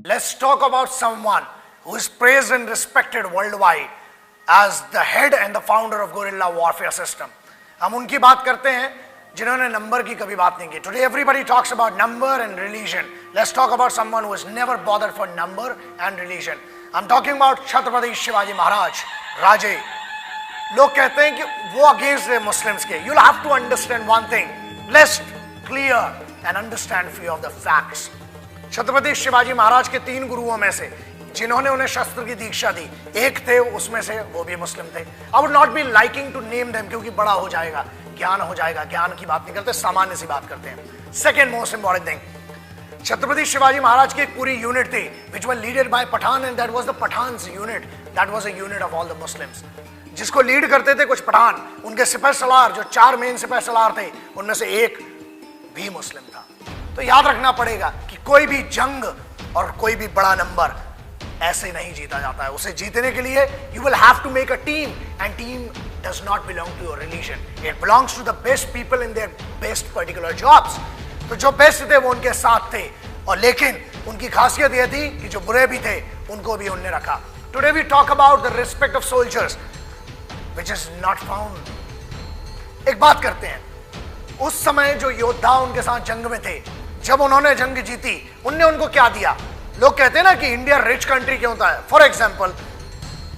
Let's talk about someone who is praised and respected worldwide as the head and the founder of guerrilla warfare system. हम उनकी बात करते हैं जिन्होंने number की कभी बात नहीं की. Today everybody talks about number and religion. Let's talk about someone who has never bothered for number and religion. I'm talking about Chhatrapati Shivaji महाराज राजे. लोग कहते हैं कि वो अगेंस्ट है मुस्लिम्स के. You'll have to understand one thing. Let's clear and understand few of the facts. Chhatrapati Shivaji महाराज के 3 गुरुओं में से जिन्होंने उन्हें शस्त्र की दीक्षा दी, एक थे उसमें से वो भी मुस्लिम थे. I would not be liking to name them क्योंकि बड़ा हो जाएगा, ज्ञान हो जाएगा. ज्ञान की बात नहीं करते, सामान्य सी बात करते हैं. Second most important thing, Chhatrapati Shivaji Maharaj की एक पूरी यूनिट थी which were leaded by Pathan and that was the Pathans unit. That was a unit of all the Muslims, जिसको लीड करते थे कुछ पठान. उनके सिपह सलार, जो 4 मेन सिपह सलार थे, उनमें से एक भी मुस्लिम था. तो याद रखना पड़ेगा कि कोई भी जंग और कोई भी बड़ा नंबर ऐसे नहीं जीता जाता है. उसे जीतने के लिए you will have to make a team and team does not belong to your religion. It belongs to the best people in their best particular jobs. तो जो बेस्ट थे वो उनके साथ थे, और लेकिन उनकी खासियत यह थी कि जो बुरे भी थे उनको भी उनने रखा. Today we talk about the respect of soldiers which is not found. एक बात करते हैं, उस समय जो योद्धा उनके साथ जंग में थे, जब उन्होंने जंग जीती, उनने उनको क्या दिया? लोग कहते हैं ना कि इंडिया रिच कंट्री क्यों होता है. For example,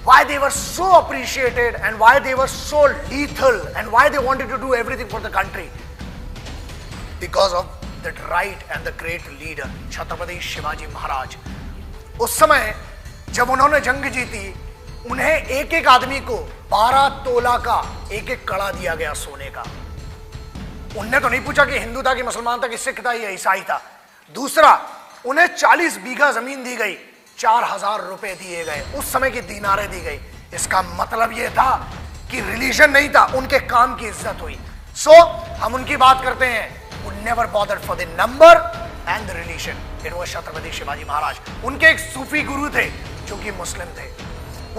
why they were so appreciated and why they were so lethal and why they wanted to do everything for the country, because of that right and the great leader Chhatrapati Shivaji Maharaj. उस समय जब उन्होंने जंग जीती, उन्हें एक एक आदमी को 12 तोला का एक एक कड़ा दिया गया सोने का. उनने तो नहीं पूछा कि हिंदू था कि मुसलमान था कि सिख था या ईसाई था. दूसरा, उन्हें 40 बीघा जमीन दी गई, 4000 रुपए दिए गए, उस समय की दीनारें दी गई. इसका मतलब यह था कि रिलीजन नहीं था, उनके काम की इज्जत हुई. सो हम उनकी बात करते हैं, who never bothered for the number and the religion. It was Chhatrapati Shivaji महाराज. उनके एक सूफी गुरु थे जो कि मुस्लिम थे.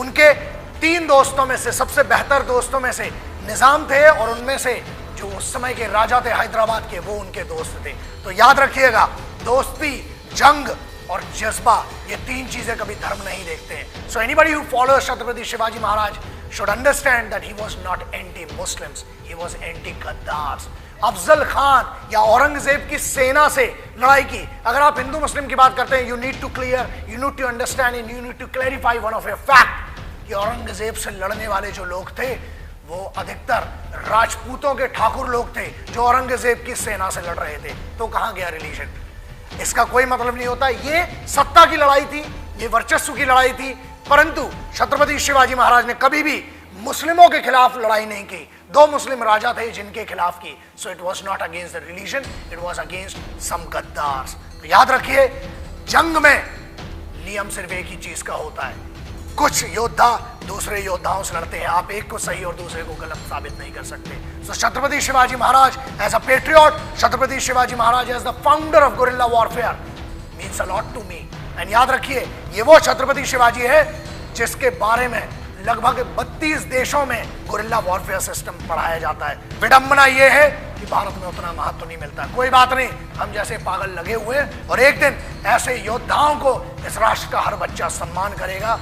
उनके 3 दोस्तों में से सबसे बेहतर दोस्तों में से निजाम थे, और उनमें से जो उस समय के राजा थे हैदराबाद के, वो उनके दोस्त थे. तो याद रखिएगा, दोस्ती, जंग और जज्बा, ये 3 चीजें कभी धर्म नहीं देखते हैं. So anybody who follows Chhatrapati Shivaji Maharaj should understand that he was not anti Muslims, he was anti गद्दार्स. अफजल खान या औरंगजेब की सेना से लड़ाई की. अगर आप हिंदू मुस्लिम की बात करते हैं, you need to clear, you need to understand and you need to clarify one of a fact कि औरंगजेब से लड़ने वाले जो लोग थे वो अधिकतर राजपूतों के ठाकुर लोग थे जो औरंगजेब की सेना से लड़ रहे थे. तो कहां गया रिलीजन? इसका कोई मतलब नहीं होता. ये सत्ता की लड़ाई थी, ये वर्चस्व की लड़ाई थी, परंतु छत्रपति शिवाजी महाराज ने कभी भी मुस्लिमों के खिलाफ लड़ाई नहीं की. 2 मुस्लिम राजा थे जिनके खिलाफ की. So it was not against the religion, it was against some गद्दार्स. तो याद रखिए, जंग में नियम सिर्फ एक ही चीज का होता है. कुछ योद्धा दूसरे योद्धाओं से लड़ते हैं, आप एक को सही और दूसरे को गलत साबित नहीं कर सकते. So Chhatrapati Shivaji Maharaj as a patriot, Chhatrapati Shivaji Maharaj as the founder of guerrilla warfare means a lot to me. And याद रखिए, ये वो छत्रपति शिवाजी है जिसके बारे में लगभग 32 देशों में गुरिल्ला वॉरफेयर सिस्टम पढ़ाया जाता है. विडंबना यह है कि भारत में उतना महत्व नहीं मिलता. कोई बात नहीं, हम जैसे पागल लगे हुए हैं, और एक दिन ऐसे योद्धाओं को इस राष्ट्र का हर बच्चा सम्मान करेगा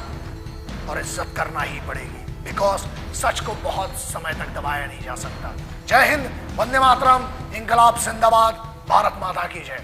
और इज्जत करना ही पड़ेगी, बिकॉज सच को बहुत समय तक दबाया नहीं जा सकता. जय हिंद, वंदे मातरम, इंकलाब जिंदाबाद, भारत माता की जय.